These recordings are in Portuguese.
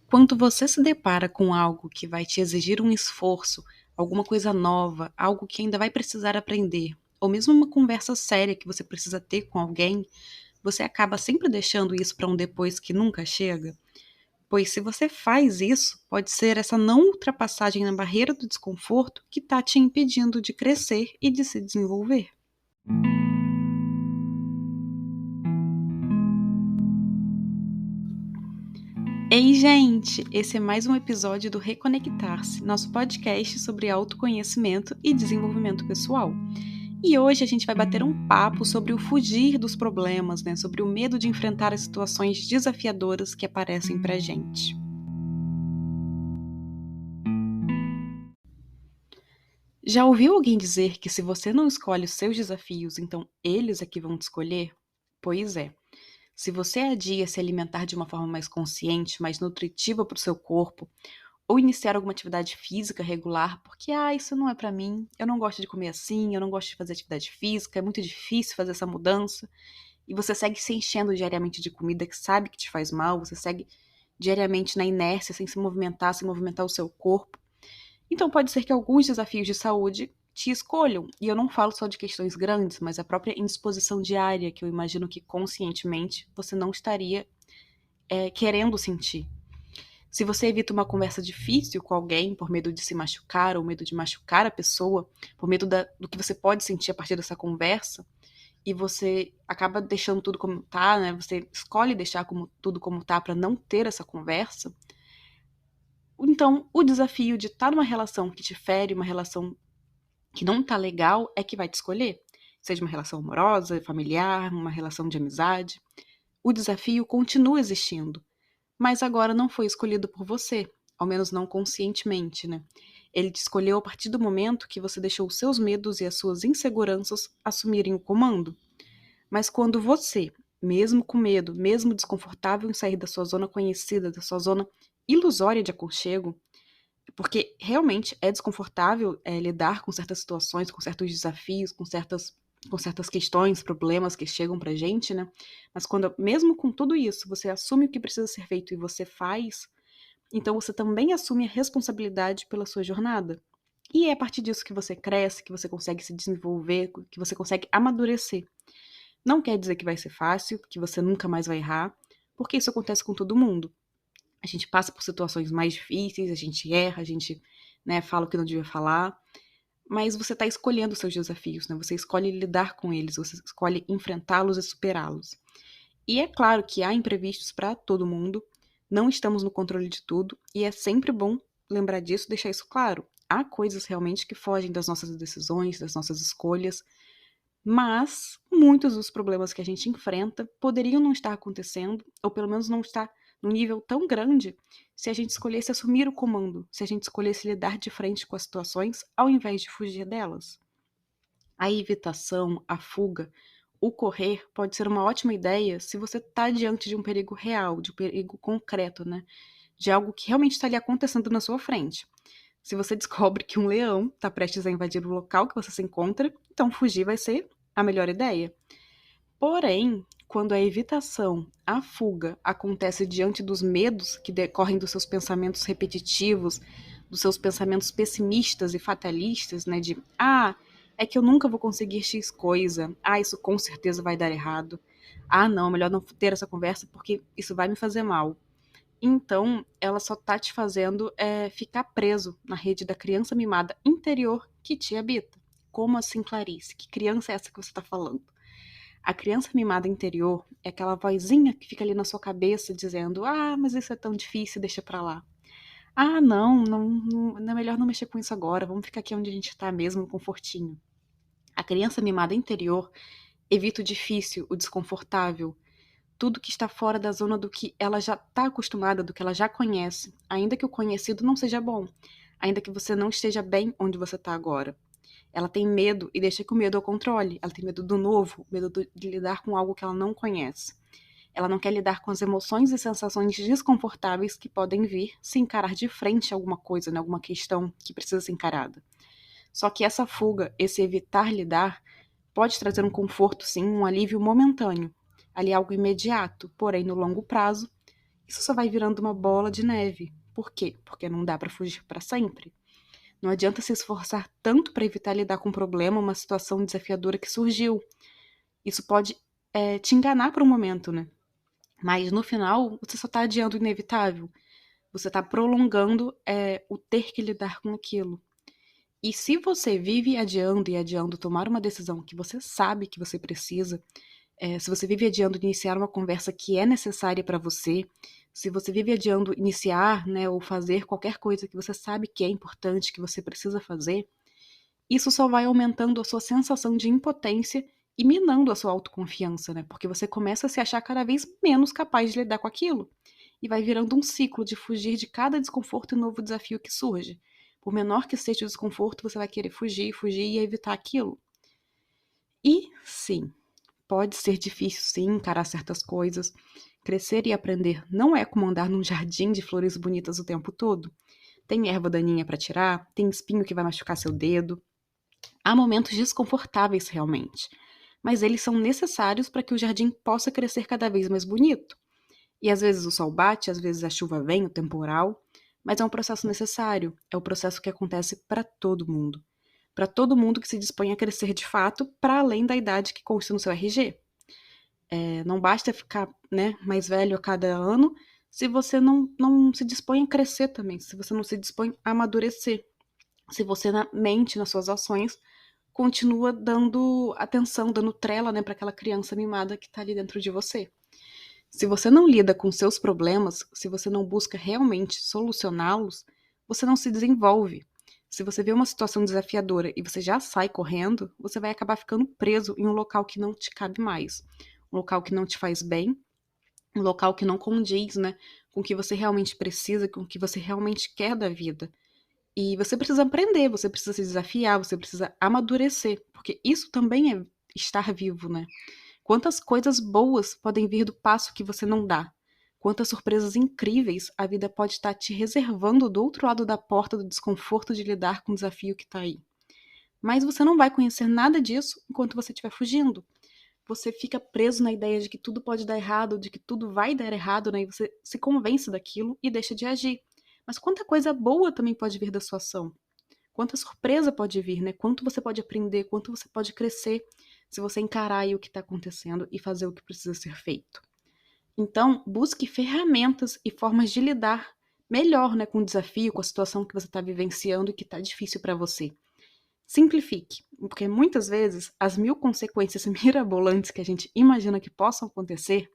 Quando você se depara com algo que vai te exigir um esforço, alguma coisa nova, algo que ainda vai precisar aprender, ou mesmo uma conversa séria que você precisa ter com alguém, você acaba sempre deixando isso para um depois que nunca chega? Pois se você faz isso, pode ser essa não ultrapassagem na barreira do desconforto que está te impedindo de crescer e de se desenvolver. Ei, gente! Esse é mais um episódio do Reconectar-se, nosso podcast sobre autoconhecimento e desenvolvimento pessoal. E hoje a gente vai bater um papo sobre o fugir dos problemas, né? Sobre o medo de enfrentar as situações desafiadoras que aparecem pra gente. Já ouviu alguém dizer que se você não escolhe os seus desafios, então eles é que vão te escolher? Pois é. Se você adia se alimentar de uma forma mais consciente, mais nutritiva para o seu corpo, ou iniciar alguma atividade física regular, porque isso não é pra mim, eu não gosto de comer assim, eu não gosto de fazer atividade física, é muito difícil fazer essa mudança, e você segue se enchendo diariamente de comida que sabe que te faz mal, você segue diariamente na inércia, sem movimentar o seu corpo. Então pode ser que alguns desafios de saúde te escolham, e eu não falo só de questões grandes, mas a própria indisposição diária, que eu imagino que conscientemente você não estaria querendo sentir. Se você evita uma conversa difícil com alguém por medo de se machucar ou medo de machucar a pessoa, por medo do que você pode sentir a partir dessa conversa, e você acaba deixando tudo como tá, né? Você escolhe deixar tudo como tá para não ter essa conversa. Então, o desafio de estar numa relação que te fere, uma relação que não tá legal, é que vai te escolher. Seja uma relação amorosa, familiar, uma relação de amizade. O desafio continua existindo, mas agora não foi escolhido por você, ao menos não conscientemente, né? Ele te escolheu a partir do momento que você deixou os seus medos e as suas inseguranças assumirem o comando. Mas quando você, mesmo com medo, mesmo desconfortável em sair da sua zona conhecida, da sua zona ilusória de aconchego, porque realmente é desconfortável lidar com certas situações, com certos desafios, com certas questões, problemas que chegam pra gente, né? Mas quando, mesmo com tudo isso, você assume o que precisa ser feito e você faz, então você também assume a responsabilidade pela sua jornada. E é a partir disso que você cresce, que você consegue se desenvolver, que você consegue amadurecer. Não quer dizer que vai ser fácil, que você nunca mais vai errar, porque isso acontece com todo mundo. A gente passa por situações mais difíceis, a gente erra, a gente, né, fala o que não devia falar, mas você está escolhendo os seus desafios, né? Você escolhe lidar com eles, você escolhe enfrentá-los e superá-los. E é claro que há imprevistos para todo mundo, não estamos no controle de tudo, e é sempre bom lembrar disso, deixar isso claro. Há coisas realmente que fogem das nossas decisões, das nossas escolhas, mas muitos dos problemas que a gente enfrenta poderiam não estar acontecendo, ou pelo menos não estar num nível tão grande, se a gente escolhesse assumir o comando, se a gente escolhesse lidar de frente com as situações, ao invés de fugir delas. A evitação, a fuga, o correr pode ser uma ótima ideia se você está diante de um perigo real, de um perigo concreto, né? De algo que realmente está ali acontecendo na sua frente. Se você descobre que um leão está prestes a invadir o local que você se encontra, então fugir vai ser a melhor ideia. Porém, quando a evitação, a fuga, acontece diante dos medos que decorrem dos seus pensamentos repetitivos, dos seus pensamentos pessimistas e fatalistas, né, de é que eu nunca vou conseguir X coisa, isso com certeza vai dar errado, não, melhor não ter essa conversa porque isso vai me fazer mal. Então, ela só tá te fazendo ficar preso na rede da criança mimada interior que te habita. Como assim, Clarice? Que criança é essa que você tá falando? A criança mimada interior é aquela vozinha que fica ali na sua cabeça dizendo: mas isso é tão difícil, deixa pra lá. Não é melhor não mexer com isso agora, vamos ficar aqui onde a gente tá mesmo, no confortinho. A criança mimada interior evita o difícil, o desconfortável, tudo que está fora da zona do que ela já está acostumada, do que ela já conhece, ainda que o conhecido não seja bom, ainda que você não esteja bem onde você está agora. Ela tem medo e deixa que o medo a controle. Ela tem medo do novo, medo de lidar com algo que ela não conhece. Ela não quer lidar com as emoções e sensações desconfortáveis que podem vir se encarar de frente a alguma coisa, né, alguma questão que precisa ser encarada. Só que essa fuga, esse evitar lidar, pode trazer um conforto, sim, um alívio momentâneo. Ali algo imediato, porém no longo prazo, isso só vai virando uma bola de neve. Por quê? Porque não dá para fugir para sempre. Não adianta se esforçar tanto para evitar lidar com um problema, uma situação desafiadora que surgiu. Isso pode te enganar por um momento, né? Mas no final, você só está adiando o inevitável. Você está prolongando o ter que lidar com aquilo. E se você vive adiando e adiando tomar uma decisão que você sabe que você precisa, se você vive adiando iniciar uma conversa que é necessária para você, se você vive adiando iniciar, né, ou fazer qualquer coisa que você sabe que é importante, que você precisa fazer, isso só vai aumentando a sua sensação de impotência e minando a sua autoconfiança, né? Porque você começa a se achar cada vez menos capaz de lidar com aquilo. E vai virando um ciclo de fugir de cada desconforto e novo desafio que surge. Por menor que seja o desconforto, você vai querer fugir, fugir e evitar aquilo. E sim, pode ser difícil sim encarar certas coisas. Crescer e aprender não é como andar num jardim de flores bonitas o tempo todo. Tem erva daninha para tirar, tem espinho que vai machucar seu dedo. Há momentos desconfortáveis realmente, mas eles são necessários para que o jardim possa crescer cada vez mais bonito. E às vezes o sol bate, às vezes a chuva vem, o temporal, mas é um processo necessário, é o processo que acontece para todo mundo. Para todo mundo que se dispõe a crescer de fato, para além da idade que consta no seu RG. Não basta ficar, né, mais velho a cada ano se você não se dispõe a crescer também, se você não se dispõe a amadurecer, se você na mente, nas suas ações, continua dando atenção, dando trela, né, para aquela criança mimada que está ali dentro de você. Se você não lida com seus problemas, se você não busca realmente solucioná-los, você não se desenvolve. Se você vê uma situação desafiadora e você já sai correndo, você vai acabar ficando preso em um local que não te cabe mais, um local que não te faz bem, um local que não condiz, né, com o que você realmente precisa, com o que você realmente quer da vida. E você precisa aprender, você precisa se desafiar, você precisa amadurecer, porque isso também é estar vivo, né? Quantas coisas boas podem vir do passo que você não dá? Quantas surpresas incríveis a vida pode estar te reservando do outro lado da porta do desconforto de lidar com o desafio que está aí. Mas você não vai conhecer nada disso enquanto você estiver fugindo. Você fica preso na ideia de que tudo pode dar errado, de que tudo vai dar errado, né? E você se convence daquilo e deixa de agir. Mas quanta coisa boa também pode vir da sua ação? Quanta surpresa pode vir, né? Quanto você pode aprender, quanto você pode crescer se você encarar aí o que está acontecendo e fazer o que precisa ser feito. Então, busque ferramentas e formas de lidar melhor, né, com o desafio, com a situação que você está vivenciando e que está difícil para você. Simplifique, porque muitas vezes as 1000 consequências mirabolantes que a gente imagina que possam acontecer,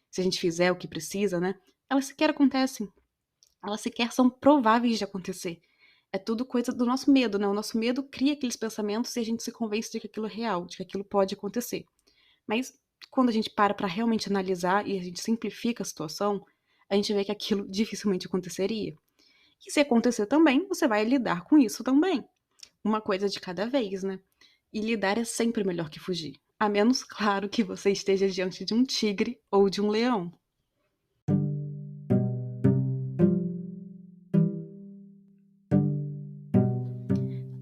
se a gente fizer o que precisa, né, elas sequer acontecem. Elas sequer são prováveis de acontecer. É tudo coisa do nosso medo, né? O nosso medo cria aqueles pensamentos e a gente se convence de que aquilo é real, de que aquilo pode acontecer. Mas quando a gente para realmente analisar e a gente simplifica a situação, a gente vê que aquilo dificilmente aconteceria. E se acontecer também, você vai lidar com isso também. Uma coisa de cada vez, né? E lidar é sempre melhor que fugir. A menos, claro, que você esteja diante de um tigre ou de um leão.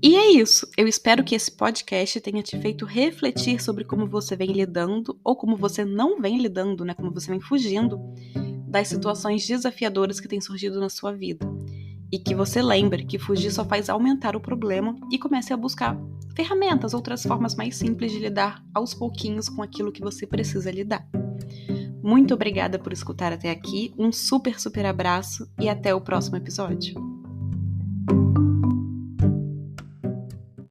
E é isso. Eu espero que esse podcast tenha te feito refletir sobre como você vem lidando, ou como você não vem lidando, né? Como você vem fugindo das situações desafiadoras que têm surgido na sua vida. E que você lembre que fugir só faz aumentar o problema e comece a buscar ferramentas, outras formas mais simples de lidar aos pouquinhos com aquilo que você precisa lidar. Muito obrigada por escutar até aqui, um super, super abraço e até o próximo episódio.